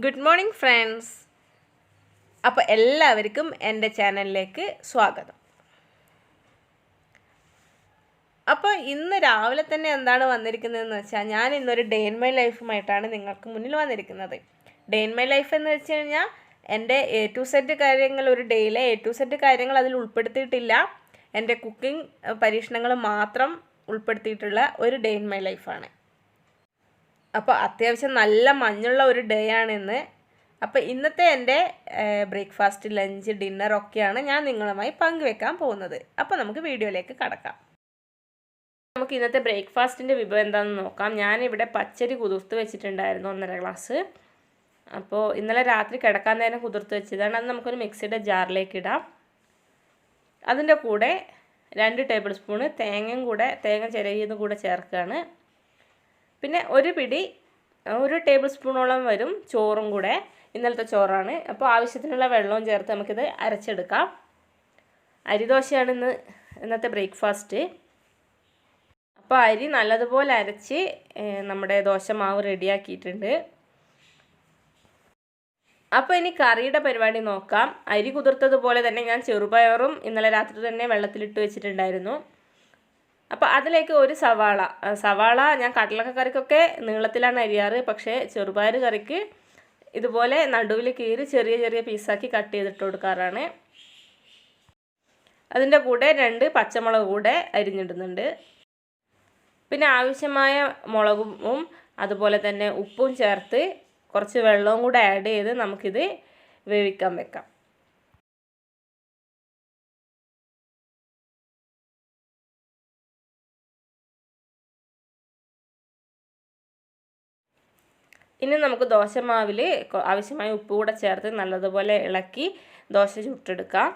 Good morning friends. അപ്പോൾ എല്ലാവർക്കും എൻ്റെ ചാനലിലേക്ക് സ്വാഗതം. അപ്പോൾ ഇന്ന് രാവിലെ തന്നെ എന്താണ് വന്നിരിക്കുന്നതെന്ന് വെച്ചാൽ, ഞാൻ ഇന്നൊരു ഡേ ഇൻ മൈ ലൈഫുമായിട്ടാണ് നിങ്ങൾക്ക് മുന്നിൽ വന്നിരിക്കുന്നത്. ഡേ ഇൻ മൈ ലൈഫ് എന്ന് വെച്ച് കഴിഞ്ഞാൽ എൻ്റെ A to Z കാര്യങ്ങൾ, ഒരു ഡേയിലെ A to Z കാര്യങ്ങൾ അതിൽ ഉൾപ്പെടുത്തിയിട്ടില്ല. എൻ്റെ കുക്കിംഗ് പരീക്ഷണങ്ങൾ മാത്രം ഉൾപ്പെടുത്തിയിട്ടുള്ള ഒരു ഡേ ഇൻ മൈ ലൈഫാണ്. അപ്പോൾ അത്യാവശ്യം നല്ല മഞ്ഞുള്ള ഒരു ഡേ ആണിന്ന്. അപ്പോൾ ഇന്നത്തെ എൻ്റെ ബ്രേക്ക്ഫാസ്റ്റ്, ലഞ്ച്, ഡിന്നർ ഒക്കെയാണ് ഞാൻ നിങ്ങളുമായി പങ്കുവെക്കാൻ പോകുന്നത്. അപ്പോൾ നമുക്ക് വീഡിയോയിലേക്ക് കടക്കാം. നമുക്ക് ഇന്നത്തെ ബ്രേക്ക്ഫാസ്റ്റിൻ്റെ വിഭവം എന്താണെന്ന് നോക്കാം. ഞാനിവിടെ പച്ചരി കുതിർത്ത് വെച്ചിട്ടുണ്ടായിരുന്നു 1.5 ഗ്ലാസ്. അപ്പോൾ ഇന്നലെ രാത്രി കിടക്കാൻ നേരം കുതിർത്ത് വെച്ചതാണ്. അത് നമുക്കൊരു മിക്സിയുടെ ജാറിലേക്ക് ഇടാം. അതിൻ്റെ കൂടെ 2 ടേബിൾ സ്പൂണ് തേങ്ങ ചിരകിയതും കൂടെ ചേർക്കുകയാണ്. പിന്നെ ഒരു ടേബിൾ സ്പൂണോളം വരും ചോറും കൂടെ. ഇന്നലത്തെ ചോറാണ്. അപ്പോൾ ആവശ്യത്തിനുള്ള വെള്ളവും ചേർത്ത് നമുക്കിത് അരച്ചെടുക്കാം. അരിദോശയാണ് ഇന്നത്തെ ബ്രേക്ക്ഫാസ്റ്റ്. അപ്പോൾ അരി നല്ലതുപോലെ അരച്ച് നമ്മുടെ ദോശമാവ് റെഡിയാക്കിയിട്ടുണ്ട്. അപ്പോൾ ഇനി കറിയുടെ പരിപാടി നോക്കാം. അരി കുതിർത്തതുപോലെ തന്നെ ഞാൻ ചെറുപയറും ഇന്നലെ രാത്രി തന്നെ വെള്ളത്തിലിട്ട് വെച്ചിട്ടുണ്ടായിരുന്നു. അപ്പോൾ അതിലേക്ക് ഒരു സവാള ഞാൻ കടലക്ക കറിക്കൊക്കെ നീളത്തിലാണ് അരിയാറ്. പക്ഷേ ചെറുപയർ കറിക്ക് ഇതുപോലെ നടുവിൽ കീറി ചെറിയ ചെറിയ പീസാക്കി കട്ട് ചെയ്തിട്ട് കൊടുക്കാറാണ്. അതിൻ്റെ കൂടെ 2 പച്ചമുളക് കൂടെ അരിഞ്ഞിടുന്നുണ്ട്. പിന്നെ ആവശ്യമായ മുളകും അതുപോലെ തന്നെ ഉപ്പും ചേർത്ത് കുറച്ച് വെള്ളവും കൂടെ ആഡ് ചെയ്ത് നമുക്കിത് വേവിക്കാൻ വെക്കാം. ഇനി നമുക്ക് ദോശമാവിൽ ആവശ്യമായ ഉപ്പ് കൂടെ ചേർത്ത് നല്ലതുപോലെ ഇളക്കി ദോശ ചുട്ടെടുക്കാം.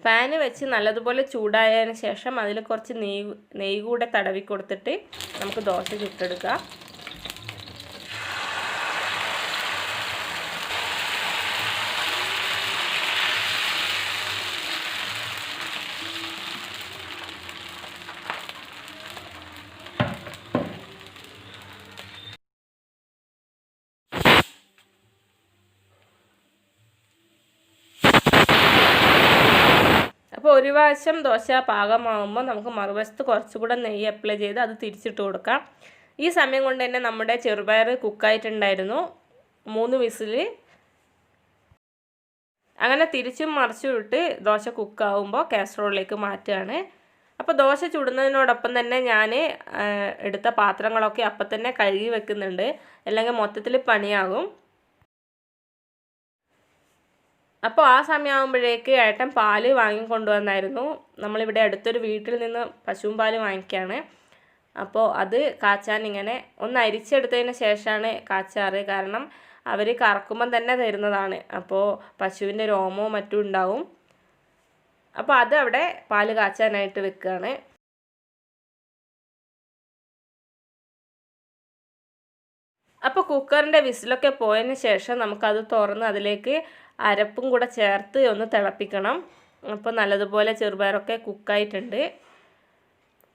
പാന് വെച്ച് നല്ലതുപോലെ ചൂടായതിന് ശേഷം അതിൽ കുറച്ച് നെയ്യ് കൂടെ തടവി കൊടുത്തിട്ട് നമുക്ക് ദോശ ചുട്ടെടുക്കാം. അപ്പോൾ ഒരു വശം ദോശ പാകമാകുമ്പോൾ നമുക്ക് മറുവശത്ത് കുറച്ചുകൂടെ നെയ്യ് അപ്ലൈ ചെയ്ത് അത് തിരിച്ചിട്ട് കൊടുക്കാം. ഈ സമയം കൊണ്ട് തന്നെ നമ്മുടെ ചെറുപയർ കുക്കായിട്ടുണ്ടായിരുന്നു. 3 വിസിൽ. അങ്ങനെ തിരിച്ചും മറിച്ചും ഇട്ട് ദോശ കുക്കാവുമ്പോൾ കാസറോളിലേക്ക് മാറ്റുകയാണ്. അപ്പോൾ ദോശ ചുടുന്നതിനോടൊപ്പം തന്നെ ഞാൻ എടുത്ത പാത്രങ്ങളൊക്കെ അപ്പം തന്നെ കഴുകി വെക്കുന്നുണ്ട്. അല്ലെങ്കിൽ മൊത്തത്തിൽ പണിയാകും. അപ്പോൾ ആ സമയമാകുമ്പോഴേക്ക് ഏട്ടൻ പാല് വാങ്ങിക്കൊണ്ടുവന്നായിരുന്നു. നമ്മളിവിടെ അടുത്തൊരു വീട്ടിൽ നിന്ന് പശുവും പാല് വാങ്ങിക്കുകയാണ്. അപ്പോൾ അത് കാച്ചാൻ ഇങ്ങനെ ഒന്ന് അരിച്ചെടുത്തതിന് ശേഷമാണ് കാച്ചാറ്. കാരണം അവർ കറക്കുമ്പം തന്നെ തരുന്നതാണ്. അപ്പോൾ പശുവിൻ്റെ രോമവും മറ്റും ഉണ്ടാവും. അപ്പോൾ അത് അവിടെ പാല് കാച്ചാനായിട്ട് വെക്കുകയാണ്. അപ്പോൾ കുക്കറിൻ്റെ വിസിലൊക്കെ പോയതിന് ശേഷം നമുക്കത് തുറന്ന് അതിലേക്ക് അരപ്പും കൂടെ ചേർത്ത് ഒന്ന് തിളപ്പിക്കണം. അപ്പോൾ നല്ലതുപോലെ ചെറുപയറൊക്കെ കുക്കായിട്ടുണ്ട്.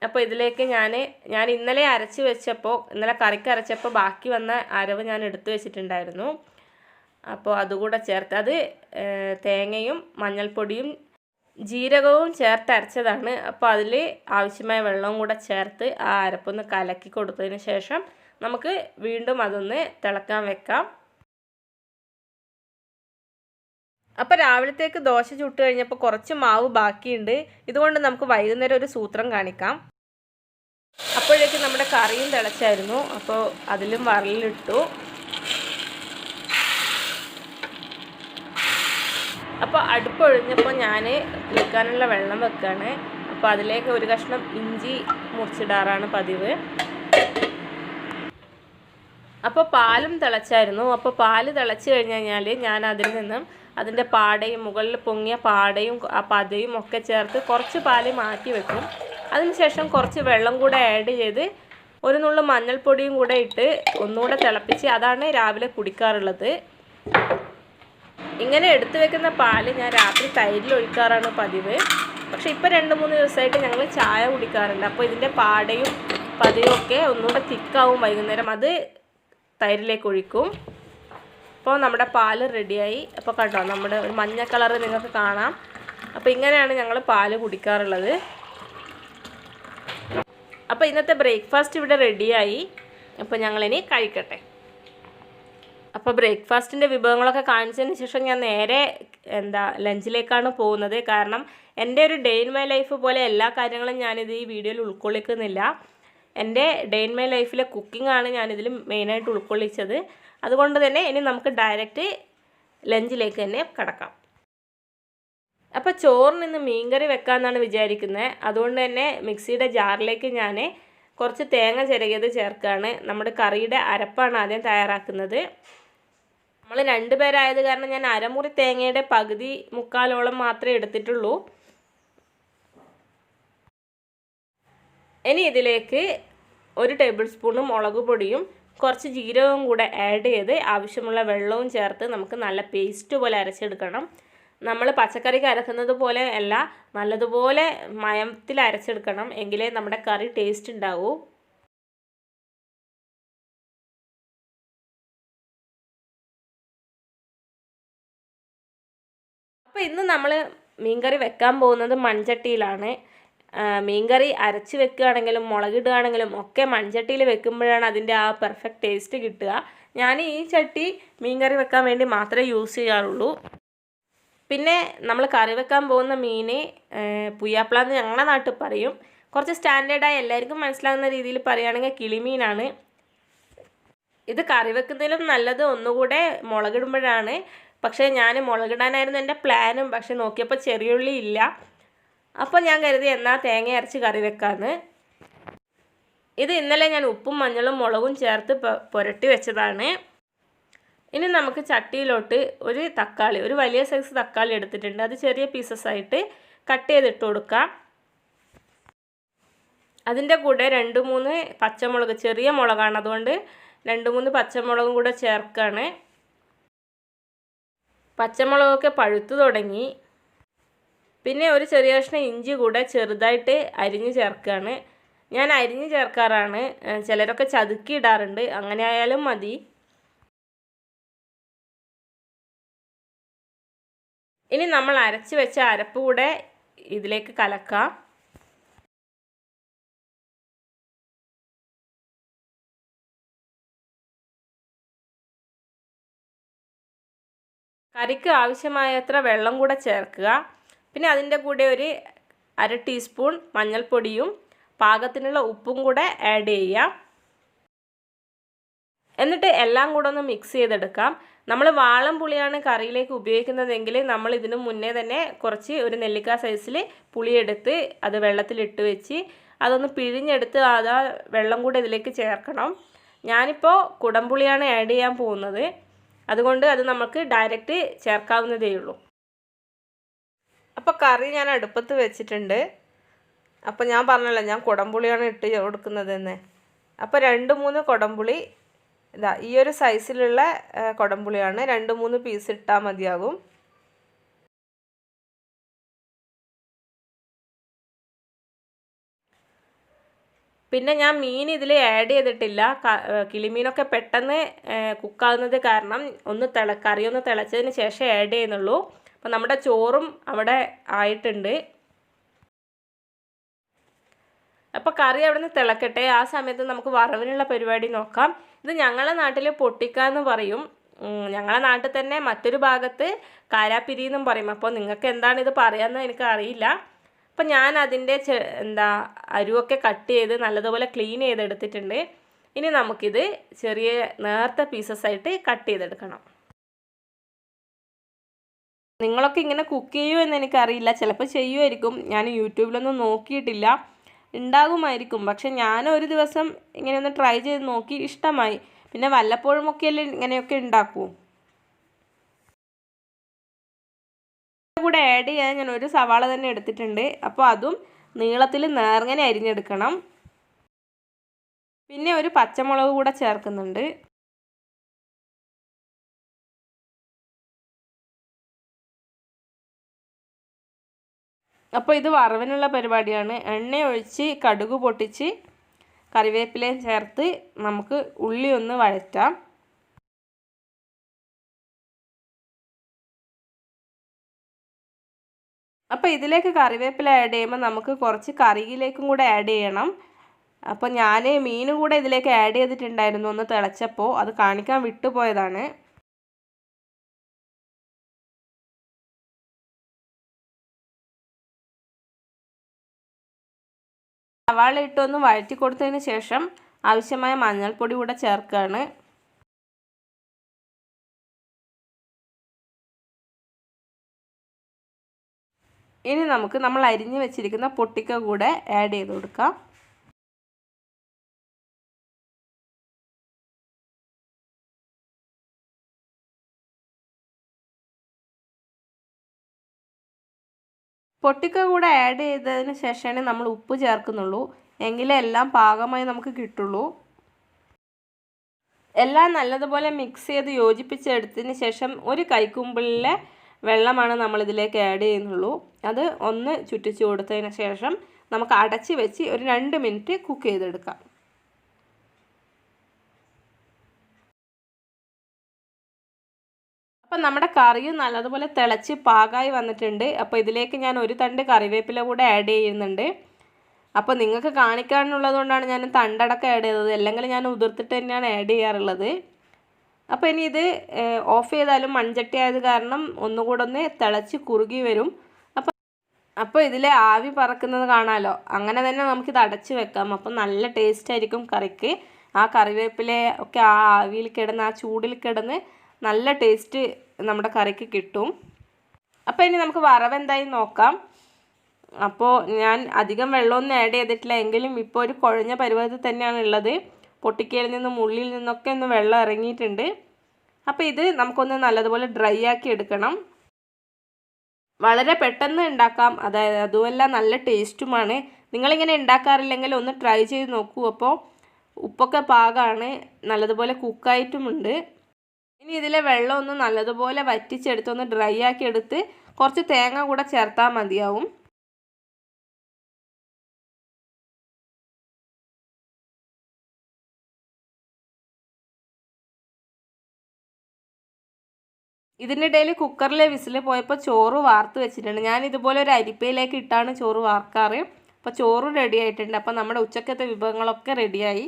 അപ്പോൾ ഇതിലേക്ക് ഞാൻ ഇന്നലെ ഇന്നലെ കറിക്ക് അരച്ചപ്പോൾ ബാക്കി വന്ന അരവ് ഞാൻ എടുത്തു വെച്ചിട്ടുണ്ടായിരുന്നു. അപ്പോൾ അതുകൂടെ ചേർത്ത് അത് തേങ്ങയും മഞ്ഞൾപ്പൊടിയും ജീരകവും ചേർത്ത് അരച്ചതാണ്. അപ്പോൾ അതിൽ ആവശ്യമായ വെള്ളവും കൂടെ ചേർത്ത് ആ അരപ്പൊന്ന് കലക്കി കൊടുത്തതിന് ശേഷം നമുക്ക് വീണ്ടും അതൊന്ന് തിളക്കാൻ വെക്കാം. അപ്പോൾ രാവിലത്തേക്ക് ദോശ ചുട്ട് കഴിഞ്ഞപ്പോൾ കുറച്ച് മാവ് ബാക്കിയുണ്ട്. ഇതുകൊണ്ട് നമുക്ക് വൈകുന്നേരം ഒരു സൂത്രം കാണിക്കാം. അപ്പോഴേക്ക് നമ്മുടെ കറിയും തിളച്ചായിരുന്നു. അപ്പോൾ അതിലും വറലിലിട്ടു. അപ്പോൾ അടുപ്പൊഴിഞ്ഞപ്പോൾ ഞാൻ കുളിക്കാനുള്ള വെള്ളം വെക്കുകയാണ്. അപ്പോൾ അതിലേക്ക് ഒരു കഷ്ണം ഇഞ്ചി മുറിച്ചിടാറാണ് പതിവ്. അപ്പോൾ പാലും തിളച്ചായിരുന്നു. അപ്പോൾ പാല് തിളച്ച് കഴിഞ്ഞ് കഴിഞ്ഞാൽ ഞാൻ അതിൽ നിന്നും അതിൻ്റെ പാടയും മുകളിൽ പൊങ്ങിയ പാടയും ആ പതയും ഒക്കെ ചേർത്ത് കുറച്ച് പാല് മാറ്റി വെക്കും. അതിനുശേഷം കുറച്ച് വെള്ളം കൂടെ ആഡ് ചെയ്ത് ഒരു നുള്ളു മഞ്ഞൾപ്പൊടിയും കൂടെ ഇട്ട് ഒന്നുകൂടെ തിളപ്പിച്ച് അതാണ് രാവിലെ കുടിക്കാറുള്ളത്. ഇങ്ങനെ എടുത്തു വെക്കുന്ന പാല് ഞാൻ രാത്രി തൈരിൽ ഒഴിക്കാറാണ് പതിവ്. പക്ഷേ ഇപ്പോൾ 2-3 ദിവസമായിട്ട് ഞങ്ങൾ ചായ കുടിക്കാറുണ്ട്. അപ്പോൾ ഇതിൻ്റെ പാടയും പതയും ഒക്കെ ഒന്നുകൂടെ തിക്കാവും വൈകുന്നേരം. അത് തൈരിലേക്ക് ഒഴിക്കും. അപ്പോൾ നമ്മുടെ പാല് റെഡിയായി. അപ്പോൾ കണ്ടോ, നമ്മുടെ ഒരു മഞ്ഞ കളറ് നിങ്ങൾക്ക് കാണാം. അപ്പോൾ ഇങ്ങനെയാണ് ഞങ്ങൾ പാല് കുടിക്കാറുള്ളത്. അപ്പോൾ ഇന്നത്തെ ബ്രേക്ക്ഫാസ്റ്റ് ഇവിടെ റെഡിയായി. അപ്പോൾ ഞങ്ങളിനി കഴിക്കട്ടെ. അപ്പോൾ ബ്രേക്ക്ഫാസ്റ്റിൻ്റെ വിഭവങ്ങളൊക്കെ കാണിച്ചതിന് ശേഷം ഞാൻ നേരെ ലഞ്ചിലേക്കാണ് പോകുന്നത്. കാരണം എൻ്റെ ഒരു ഡേ ഇൻ മൈ ലൈഫ് പോലെ എല്ലാ കാര്യങ്ങളും ഞാനിത് ഈ വീഡിയോയിൽ ഉൾക്കൊള്ളിക്കുന്നില്ല. എൻ്റെ ഡേ ഇൻ മൈ ലൈഫിലെ കുക്കിംഗ് ആണ് ഞാനിതിൽ മെയിനായിട്ട് ഉൾക്കൊള്ളിച്ചത്. അതുകൊണ്ട് തന്നെ ഇനി നമുക്ക് ഡയറക്റ്റ് ലഞ്ചിലേക്ക് തന്നെ കടക്കാം. അപ്പോൾ ചോറിന് ഇന്ന് മീൻകറി വെക്കാമെന്നാണ് വിചാരിക്കുന്നത്. അതുകൊണ്ട് തന്നെ മിക്സിയുടെ ജാറിലേക്ക് ഞാൻ കുറച്ച് തേങ്ങ ചിരകിയത് ചേർക്കുകയാണ്. നമ്മുടെ കറിയുടെ അരപ്പാണ് ആദ്യം തയ്യാറാക്കുന്നത്. നമ്മൾ 2 പേരായത് കാരണം ഞാൻ അരമുറി തേങ്ങയുടെ പകുതി മുക്കാലോളം മാത്രമേ എടുത്തിട്ടുള്ളൂ. ഇനി ഇതിലേക്ക് 1 ടേബിൾ സ്പൂൺ മുളക് പൊടിയും കുറച്ച് ജീരകവും കൂടെ ആഡ് ചെയ്ത് ആവശ്യമുള്ള വെള്ളവും ചേർത്ത് നമുക്ക് നല്ല പേസ്റ്റ് പോലെ അരച്ചെടുക്കണം. നമ്മൾ പച്ചക്കറിക്ക് അരക്കുന്നത് പോലെ അല്ല, നല്ലതുപോലെ മയത്തിൽ അരച്ചെടുക്കണം. എങ്കിലേ നമ്മുടെ കറി ടേസ്റ്റ് ഉണ്ടാവൂ. അപ്പോൾ ഇന്ന് നമ്മൾ മീൻകറി വെക്കാൻ പോകുന്നത് മൺചട്ടിയിലാണ്. മീൻകറി അരച്ച് വെക്കുകയാണെങ്കിലും മുളകിടുകയാണെങ്കിലും ഒക്കെ മൺചട്ടിയിൽ വെക്കുമ്പോഴാണ് അതിൻ്റെ ആ പെർഫെക്റ്റ് ടേസ്റ്റ് കിട്ടുക. ഞാൻ ഈ ചട്ടി മീൻകറി വെക്കാൻ വേണ്ടി മാത്രമേ യൂസ് ചെയ്യാറുള്ളൂ. പിന്നെ നമ്മൾ കറി വെക്കാൻ പോകുന്ന മീൻ പുയ്യാപ്ല എന്ന് ഞങ്ങളുടെ നാട്ടിൽ പറയും. കുറച്ച് സ്റ്റാൻഡേർഡായി എല്ലാവർക്കും മനസ്സിലാകുന്ന രീതിയിൽ പറയുകയാണെങ്കിൽ കിളിമീനാണ്. ഇത് കറി വെക്കുന്നതിലും നല്ലത് ഒന്നുകൂടെ മുളകിടുമ്പോഴാണ്. പക്ഷേ ഞാൻ മുളകിടാനായിരുന്നു എൻ്റെ പ്ലാനും. പക്ഷെ നോക്കിയപ്പോൾ ചെറിയുള്ളി ഇല്ല. അപ്പോൾ ഞാൻ കരുതി എന്നാൽ തേങ്ങ അരച്ച് കറി വെക്കാമെന്ന്. ഇത് ഇന്നലെ ഞാൻ ഉപ്പും മഞ്ഞളും മുളകും ചേർത്ത് പുരട്ടി വെച്ചതാണ്. ഇനി നമുക്ക് ചട്ടിയിലോട്ട് ഒരു തക്കാളി, ഒരു വലിയ സൈസ് തക്കാളി എടുത്തിട്ടുണ്ട്. അത് ചെറിയ പീസസ് ആയിട്ട് കട്ട് ചെയ്തിട്ട് കൊടുക്കാം. അതിൻ്റെ കൂടെ 2-3 പച്ചമുളക്, ചെറിയ മുളകാണ്, അതുകൊണ്ട് 2-3 പച്ചമുളകും കൂടെ ചേർക്കുകയാണ്. പച്ചമുളകൊക്കെ പഴുത്തു തുടങ്ങി. പിന്നെ ഒരു ചെറിയ കഷ്ണം ഇഞ്ചി കൂടെ ചെറുതായിട്ട് അരിഞ്ഞ് ചേർക്കുകയാണ്. ഞാൻ അരിഞ്ഞ് ചേർക്കാറാണ്. ചിലരൊക്കെ ചതുക്കി ഇടാറുണ്ട്. അങ്ങനെ ആയാലും മതി. ഇനി നമ്മൾ അരച്ച് വെച്ച അരപ്പ് കൂടെ ഇതിലേക്ക് കലക്കാം. കറിക്ക് ആവശ്യമായത്ര വെള്ളം കൂടെ ചേർക്കുക. പിന്നെ അതിൻ്റെ കൂടെ ഒരു 1/2 ടീസ്പൂൺ മഞ്ഞൾപ്പൊടിയും പാകത്തിനുള്ള ഉപ്പും കൂടെ ആഡ് ചെയ്യുക. എന്നിട്ട് എല്ലാം കൂടെ ഒന്ന് മിക്സ് ചെയ്തെടുക്കാം. നമ്മൾ വാളം പുളിയാണ് കറിയിലേക്ക് ഉപയോഗിക്കുന്നതെങ്കിൽ നമ്മൾ ഇതിനു മുന്നേ തന്നെ കുറച്ച് ഒരു നെല്ലിക്ക സൈസിൽ പുളിയെടുത്ത് അത് വെള്ളത്തിലിട്ട് വെച്ച് അതൊന്ന് പിഴിഞ്ഞെടുത്ത് ആ വെള്ളം കൂടെ ഇതിലേക്ക് ചേർക്കണം. ഞാനിപ്പോൾ കുടംപുളിയാണ് ആഡ് ചെയ്യാൻ പോകുന്നത്. അതുകൊണ്ട് അത് നമുക്ക് ഡയറക്റ്റ് ചേർക്കാവുന്നതേ ഉള്ളൂ. അപ്പോൾ കറി ഞാൻ അടുപ്പത്ത് വെച്ചിട്ടുണ്ട്. അപ്പോൾ ഞാൻ പറഞ്ഞല്ലോ ഞാൻ കുടംപുളിയാണ് ഇട്ട് കൊടുക്കുന്നതെന്ന്. അപ്പോൾ 2-3 കുടംപുളി, ഇതാ ഈ ഒരു സൈസിലുള്ള കുടംപുളിയാണ്. 2-3 പീസ് ഇട്ടാൽ മതിയാകും. പിന്നെ ഞാൻ മീൻ ഇതിൽ ആഡ് ചെയ്തിട്ടില്ല. കിളിമീനൊക്കെ പെട്ടെന്ന് കുക്കാവുന്നത് കാരണം കറി ഒന്ന് തിളച്ചതിന് ശേഷം ആഡ് ചെയ്യുന്നുള്ളൂ. അപ്പോൾ നമ്മുടെ ചോറും അവിടെ ആയിട്ടുണ്ട്. അപ്പോൾ കറി അവിടെ നിന്ന് തിളക്കട്ടെ. ആ സമയത്ത് നമുക്ക് വറവിനുള്ള പരിപാടി നോക്കാം. ഇത് ഞങ്ങളുടെ നാട്ടിൽ പൊട്ടിക്ക എന്ന് പറയും. ഞങ്ങളുടെ നാട്ടിൽ തന്നെ മറ്റൊരു ഭാഗത്ത് കാരാപ്പിരി എന്നും പറയും. അപ്പോൾ നിങ്ങൾക്ക് എന്താണ് ഇത് പറയാമെന്ന് എനിക്ക് അറിയില്ല. അപ്പോൾ ഞാൻ അതിൻ്റെ അരുവൊക്കെ കട്ട് ചെയ്ത് നല്ലതുപോലെ ക്ലീൻ ചെയ്തെടുത്തിട്ടുണ്ട്. ഇനി നമുക്കിത് ചെറിയ നേർത്ത പീസസ് ആയിട്ട് കട്ട് ചെയ്തെടുക്കണം. നിങ്ങളൊക്കെ ഇങ്ങനെ കുക്ക് ചെയ്യുമെന്ന് എനിക്കറിയില്ല. ചിലപ്പോൾ ചെയ്യുമായിരിക്കും. ഞാൻ യൂട്യൂബിലൊന്നും നോക്കിയിട്ടില്ല. ഉണ്ടാകുമായിരിക്കും. പക്ഷെ ഞാൻ ഒരു ദിവസം ഇങ്ങനെ ഒന്ന് ട്രൈ ചെയ്ത് നോക്കി, ഇഷ്ടമായി. പിന്നെ വല്ലപ്പോഴും ഒക്കെയല്ലേ ഇങ്ങനെയൊക്കെ ഉണ്ടാക്കൂ. കൂടെ ആഡ് ചെയ്യാൻ ഞാൻ ഒരു സവാള തന്നെ എടുത്തിട്ടുണ്ട്. അപ്പോൾ അതും നീളത്തിൽ നേർങ്ങനെ അരിഞ്ഞെടുക്കണം. പിന്നെ ഒരു പച്ചമുളക് കൂടെ ചേർക്കുന്നുണ്ട്. അപ്പോൾ ഇത് വറവിനുള്ള പരിപാടിയാണ്. എണ്ണ ഒഴിച്ച് കടുക് പൊട്ടിച്ച് കറിവേപ്പിലയും ചേർത്ത് നമുക്ക് ഉള്ളി ഒന്ന് വഴറ്റാം. അപ്പോൾ ഇതിലേക്ക് കറിവേപ്പില ആഡ് ചെയ്യുമ്പോൾ നമുക്ക് കുറച്ച് കറിയിലേക്കും കൂടെ ആഡ് ചെയ്യണം. അപ്പോൾ ഞാൻ മീനും കൂടെ ഇതിലേക്ക് ആഡ് ചെയ്തിട്ടുണ്ടായിരുന്നു ഒന്ന് തിളച്ചപ്പോൾ, അത് കാണിക്കാൻ വിട്ടുപോയതാണ്. സവാള ഇട്ടൊന്ന് വഴറ്റി കൊടുത്തതിന് ശേഷം ആവശ്യമായ മഞ്ഞൾപ്പൊടി കൂടെ ചേർക്കുകയാണ്. ഇനി നമുക്ക് നമ്മൾ അരിഞ്ഞു വെച്ചിരിക്കുന്ന പൊട്ടിക്ക കൂടെ ആഡ് ചെയ്ത് കൊടുക്കാം. പൊട്ടിക്ക കൂടെ ആഡ് ചെയ്തതിന് ശേഷമാണ് നമ്മൾ ഉപ്പ് ചേർക്കുന്നുള്ളൂ. എങ്കിലേ എല്ലാം പാകമായി നമുക്ക് കിട്ടുള്ളൂ. എല്ലാം നല്ലതുപോലെ മിക്സ് ചെയ്ത് യോജിപ്പിച്ചെടുത്തതിന് ശേഷം ഒരു കൈക്കുമ്പിളിലെ വെള്ളമാണ് നമ്മളിതിലേക്ക് ആഡ് ചെയ്യുന്നുള്ളൂ. അത് ഒന്ന് ചുറ്റിച്ച് കൊടുത്തതിന് ശേഷം നമുക്ക് അടച്ച് വെച്ച് ഒരു 2 മിനിറ്റ് കുക്ക് ചെയ്തെടുക്കാം. അപ്പം നമ്മുടെ കറിയും നല്ലതുപോലെ തിളച്ച് പാകമായി വന്നിട്ടുണ്ട്. അപ്പോൾ ഇതിലേക്ക് ഞാൻ ഒരു തണ്ട് കറിവേപ്പില കൂടെ ആഡ് ചെയ്യുന്നുണ്ട്. അപ്പോൾ നിങ്ങൾക്ക് കാണിക്കാനുള്ളത് കൊണ്ടാണ് ഞാൻ തണ്ടടക്കം ആഡ് ചെയ്തത്, അല്ലെങ്കിൽ ഞാൻ ഉതിർത്തിട്ട് തന്നെയാണ് ആഡ് ചെയ്യാറുള്ളത്. അപ്പോൾ ഇനി ഇത് ഓഫ് ചെയ്താലും മൺചട്ടി ആയത് കാരണം ഒന്നുകൂടെ ഒന്ന് തിളച്ച് കുറുകി വരും. അപ്പോൾ ഇതിലെ ആവി പറക്കുന്നത് കാണാമല്ലോ, അങ്ങനെ തന്നെ നമുക്കിത് അടച്ച് വെക്കാം. അപ്പം നല്ല ടേസ്റ്റ് ആയിരിക്കും കറിക്ക്. ആ കറിവേപ്പില ഒക്കെ ആ ആവിയിൽ കിടന്ന് ആ ചൂടിൽ കിടന്ന് നല്ല ടേസ്റ്റ് നമ്മുടെ കറിക്ക് കിട്ടും. അപ്പോൾ ഇനി നമുക്ക് വറവ് എന്തായി നോക്കാം. അപ്പോൾ ഞാൻ അധികം വെള്ളമൊന്നും ആഡ് ചെയ്തിട്ടില്ല, എങ്കിലും ഇപ്പോൾ ഒരു കുഴഞ്ഞ പരുവത്തിൽ തന്നെയാണ് ഉള്ളത്. പൊട്ടിക്കയിൽ നിന്നും ഉള്ളിൽ നിന്നൊക്കെ ഒന്ന് വെള്ളം ഇറങ്ങിയിട്ടുണ്ട്. അപ്പോൾ ഇത് നമുക്കൊന്ന് നല്ലതുപോലെ ഡ്രൈ ആക്കി എടുക്കണം. വളരെ പെട്ടെന്ന് ഉണ്ടാക്കാം, അതുമല്ല നല്ല ടേസ്റ്റുമാണ്. നിങ്ങളിങ്ങനെ ഉണ്ടാക്കാറില്ലെങ്കിൽ ഒന്ന് ട്രൈ ചെയ്ത് നോക്കൂ. അപ്പോൾ ഉപ്പൊക്കെ പാകമാണ്, നല്ലതുപോലെ കുക്കായിട്ടുമുണ്ട്. ഇനി ഇതിലെ വെള്ളം ഒന്ന് നല്ലതുപോലെ വറ്റിച്ചെടുത്തൊന്ന് ഡ്രൈ ആക്കി എടുത്ത് കുറച്ച് തേങ്ങ കൂടെ ചേർത്താൽ മതിയാവും. ഇതിൻ്റെ ഇടയിൽ കുക്കറിലെ വിസിൽ പോയപ്പോൾ ചോറ് വാർത്ത് വെച്ചിട്ടുണ്ട്. ഞാൻ ഇതുപോലെ ഒരു അരിപ്പയിലേക്ക് ഇട്ടാണ് ചോറ് വാർക്കാറ്. അപ്പോൾ ചോറ് റെഡി ആയിട്ടുണ്ട്. അപ്പോൾ നമ്മുടെ ഉച്ചക്കത്തെ വിഭവങ്ങളൊക്കെ റെഡിയായി.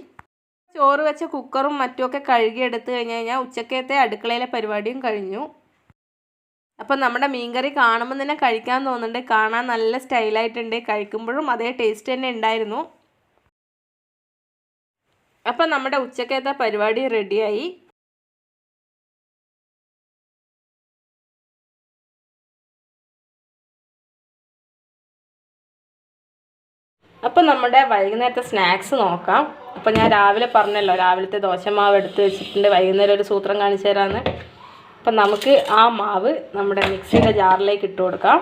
ചോറ് വെച്ച കുക്കറും മറ്റുമൊക്കെ കഴുകിയെടുത്ത് കഴിഞ്ഞ് കഴിഞ്ഞാൽ ഉച്ചക്കത്തെ അടുക്കളയിലെ പരിപാടിയും കഴിഞ്ഞു. അപ്പം നമ്മുടെ മീൻകറി കാണുമ്പോൾ തന്നെ കഴിക്കാൻ തോന്നുന്നുണ്ട്. കാണാൻ നല്ല സ്റ്റൈലായിട്ടുണ്ട്, കഴിക്കുമ്പോഴും അതേ ടേസ്റ്റ് തന്നെ ഉണ്ടായിരുന്നു. അപ്പം നമ്മുടെ ഉച്ചക്കത്തെ പരിപാടി റെഡിയായി. അപ്പം നമ്മുടെ വൈകുന്നേരത്തെ സ്നാക്സ് നോക്കാം. അപ്പോൾ ഞാൻ രാവിലെ പറഞ്ഞല്ലോ, രാവിലത്തെ ദോശമാവ് എടുത്ത് വെച്ചിട്ടുണ്ട്, വൈകുന്നേരം ഒരു സൂത്രം കാണിച്ചു തരാമെന്ന്. അപ്പം നമുക്ക് ആ മാവ് നമ്മുടെ മിക്സിയുടെ ജാറിലേക്ക് ഇട്ട് കൊടുക്കാം.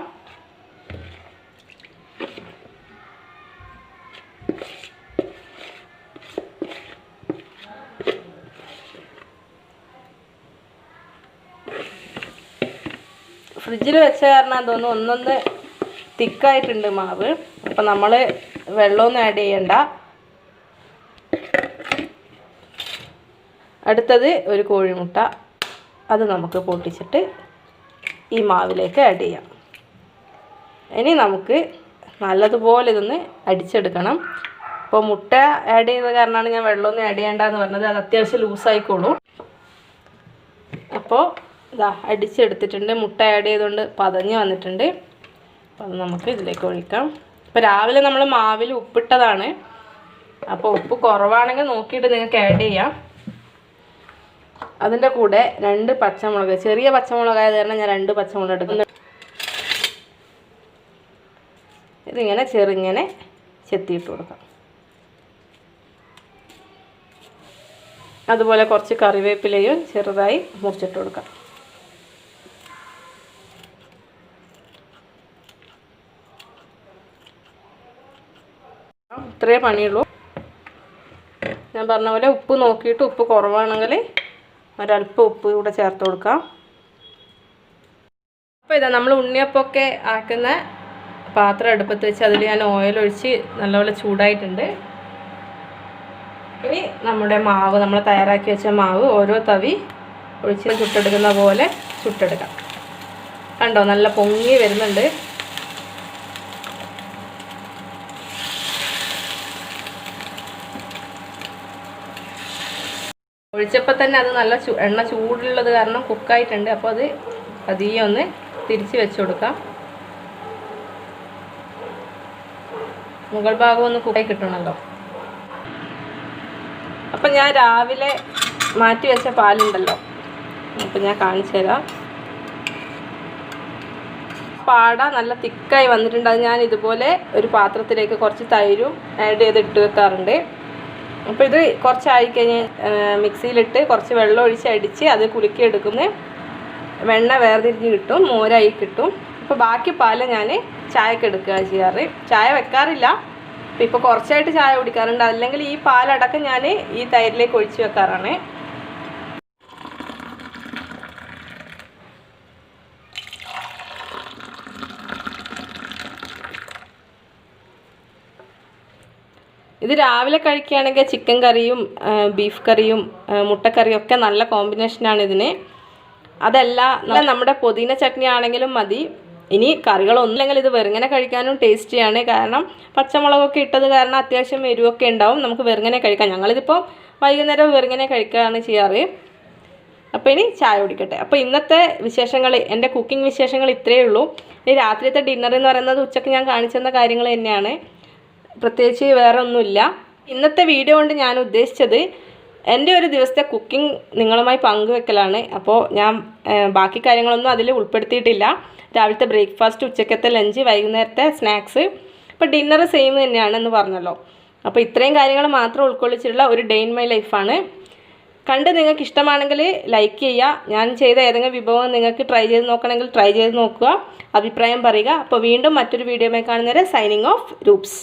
ഫ്രിഡ്ജിൽ വെച്ച കാരണം തോന്നുന്നു ഒന്നൊന്ന് തിക്കായിട്ടുണ്ട് മാവ്. അപ്പം നമ്മൾ വെള്ളമൊന്നും ആഡ് ചെയ്യണ്ട. അടുത്തത് ഒരു കോഴിമുട്ട, അത് നമുക്ക് പൊട്ടിച്ചിട്ട് ഈ മാവിലേക്ക് ആഡ് ചെയ്യാം. ഇനി നമുക്ക് നല്ലതുപോലെ ഇതൊന്ന് അടിച്ചെടുക്കണം. അപ്പോൾ മുട്ട ആഡ് ചെയ്ത കാരണമാണ് ഞാൻ വെള്ളമൊന്നും ആഡ് ചെയ്യേണ്ടതെന്ന് പറഞ്ഞത്. അത് അത്യാവശ്യം ലൂസായിക്കോളൂ. അപ്പോൾ ഇതാ അടിച്ചെടുത്തിട്ടുണ്ട്. മുട്ട ആഡ് ചെയ്തുകൊണ്ട് പതഞ്ഞ് വന്നിട്ടുണ്ട്. അപ്പോൾ അത് നമുക്ക് ഇതിലേക്ക് ഒഴിക്കാം. ഇപ്പോൾ രാവിലെ നമ്മൾ മാവിൽ ഉപ്പിട്ടതാണ്. അപ്പോൾ ഉപ്പ് കുറവാണെങ്കിൽ നോക്കിയിട്ട് നിങ്ങൾക്ക് ആഡ് ചെയ്യാം. അതിൻ്റെ കൂടെ 2 പച്ചമുളക്, ചെറിയ പച്ചമുളകായത് കാരണം ഞാൻ 2 പച്ചമുളക് എടുക്കുന്നു. ഇതിങ്ങനെ ചെറുങ്ങനെ ചെത്തിയിട്ട് കൊടുക്കാം. അതുപോലെ കുറച്ച് കറിവേപ്പിലയും ചെറുതായി മുറിച്ചിട്ട് കൊടുക്കാം. ഇത്രയേ പണിയുള്ളൂ. ഞാൻ പറഞ്ഞ പോലെ ഉപ്പ് നോക്കിയിട്ട് ഉപ്പ് കുറവാണെങ്കിൽ ഒരല്പം ഉപ്പ് കൂടെ ചേർത്ത് കൊടുക്കാം. അപ്പോൾ ഇതാ നമ്മൾ ഉണ്ണിയപ്പമൊക്കെ ആക്കുന്ന പാത്രം അടുപ്പത്ത് വെച്ച് അതിൽ ഞാൻ ഓയിൽ ഒഴിച്ച് നല്ലപോലെ ചൂടായിട്ടുണ്ട്. ഇനി നമ്മുടെ മാവ്, നമ്മൾ തയ്യാറാക്കി വെച്ച മാവ് ഓരോ തവി ഒഴിച്ച് ചുട്ടെടുക്കുന്ന പോലെ ചുട്ടെടുക്കാം. കണ്ടോ, നല്ല പൊങ്ങി വരുന്നുണ്ട്. ഒഴിച്ചപ്പോൾ തന്നെ അത് നല്ല എണ്ണ ചൂടുള്ളത് കാരണം കുക്കായിട്ടുണ്ട്. അപ്പോൾ അത് പതിയെ ഒന്ന് തിരിച്ച് വെച്ച് കൊടുക്കാം. മുകൾ ഭാഗം ഒന്ന് കുക്കായി കിട്ടണമല്ലോ. അപ്പം ഞാൻ രാവിലെ മാറ്റി വെച്ച പാലുണ്ടല്ലോ, അപ്പം ഞാൻ കാണിച്ചു തരാം. പാട നല്ല തിക്കായി വന്നിട്ടുണ്ട്. അത് ഞാൻ ഇതുപോലെ ഒരു പാത്രത്തിലേക്ക് കുറച്ച് തൈരും ആഡ് ചെയ്ത് ഇട്ട് വെക്കാറുണ്ട്. അപ്പോൾ ഇത് കുറച്ചായി കഴിഞ്ഞ് മിക്സിയിലിട്ട് കുറച്ച് വെള്ളം ഒഴിച്ച് അടിച്ച് അത് കുലുക്കി എടുക്കുന്ന വെണ്ണ വേർതിരിഞ്ഞ് കിട്ടും, മോരായി കിട്ടും. അപ്പോൾ ബാക്കി പാല് ഞാൻ ചായക്ക് എടുക്കുകയാണ് ചെയ്യാറ്. ചായ വെക്കാറില്ല. ഇപ്പോൾ കുറച്ചായിട്ട് ചായ കുടിക്കാറുണ്ട്. അല്ലെങ്കിൽ ഈ പാലടക്കം ഞാൻ ഈ തൈരിലേക്ക് ഒഴിച്ച് വെക്കാറാണ്. ഇത് രാവിലെ കഴിക്കുകയാണെങ്കിൽ ചിക്കൻ കറിയും ബീഫ് കറിയും മുട്ടക്കറിയും ഒക്കെ നല്ല കോമ്പിനേഷനാണ് ഇതിന്. അതല്ല നമ്മുടെ പുതിന ചട്നി ആണെങ്കിലും മതി. ഇനി കറികളൊന്നുമില്ലെങ്കിൽ ഇത് വെറുങ്ങനെ കഴിക്കാനും ടേസ്റ്റിയാണ്. കാരണം പച്ചമുളകൊക്കെ ഇട്ടത് കാരണം അത്യാവശ്യം എരിവൊക്കെ ഉണ്ടാവും. നമുക്ക് വെറുങ്ങനെ കഴിക്കാം. ഞങ്ങളിതിപ്പോൾ വൈകുന്നേരം വെറുങ്ങനെ കഴിക്കുകയാണ് ചെയ്യാറ്. അപ്പോൾ ഇനി ചായ കുടിക്കട്ടെ. അപ്പോൾ ഇന്നത്തെ വിശേഷങ്ങൾ, എൻ്റെ കുക്കിംഗ് വിശേഷങ്ങൾ ഇത്രയേ ഉള്ളൂ. ഇനി രാത്രിയത്തെ ഡിന്നർ എന്ന് പറയുന്നത് ഉച്ചയ്ക്ക് ഞാൻ കാണിച്ചു തന്ന കാര്യങ്ങൾ തന്നെയാണ്. പ്രത്യേകിച്ച് വേറെ ഒന്നുമില്ല. ഇന്നത്തെ വീഡിയോ കൊണ്ട് ഞാൻ ഉദ്ദേശിച്ചത് എൻ്റെ ഒരു ദിവസത്തെ കുക്കിംഗ് നിങ്ങളുമായി പങ്കുവെക്കലാണ്. അപ്പോൾ ഞാൻ ബാക്കി കാര്യങ്ങളൊന്നും അതിൽ ഉൾപ്പെടുത്തിയിട്ടില്ല. രാവിലത്തെ ബ്രേക്ക്ഫാസ്റ്റ്, ഉച്ചക്കത്തെ ലഞ്ച്, വൈകുന്നേരത്തെ സ്നാക്സ്, ഇപ്പോൾ ഡിന്നർ സെയിം തന്നെയാണെന്ന് പറഞ്ഞല്ലോ. അപ്പോൾ ഇത്രയും കാര്യങ്ങൾ മാത്രം ഉൾക്കൊള്ളിച്ചിട്ടുള്ള ഒരു ഡേ ഇൻ മൈ ലൈഫാണ്. കണ്ട് നിങ്ങൾക്ക് ഇഷ്ടമാണെങ്കിൽ ലൈക്ക് ചെയ്യുക. ഞാൻ ചെയ്ത ഏതെങ്കിലും വിഭവം നിങ്ങൾക്ക് ട്രൈ ചെയ്ത് നോക്കണമെങ്കിൽ ട്രൈ ചെയ്ത് നോക്കുക, അഭിപ്രായം പറയുക. അപ്പോൾ വീണ്ടും മറ്റൊരു വീഡിയോയുമായി കാണുന്നവരെ സൈനിങ് ഓഫ്, രൂപ്സ്.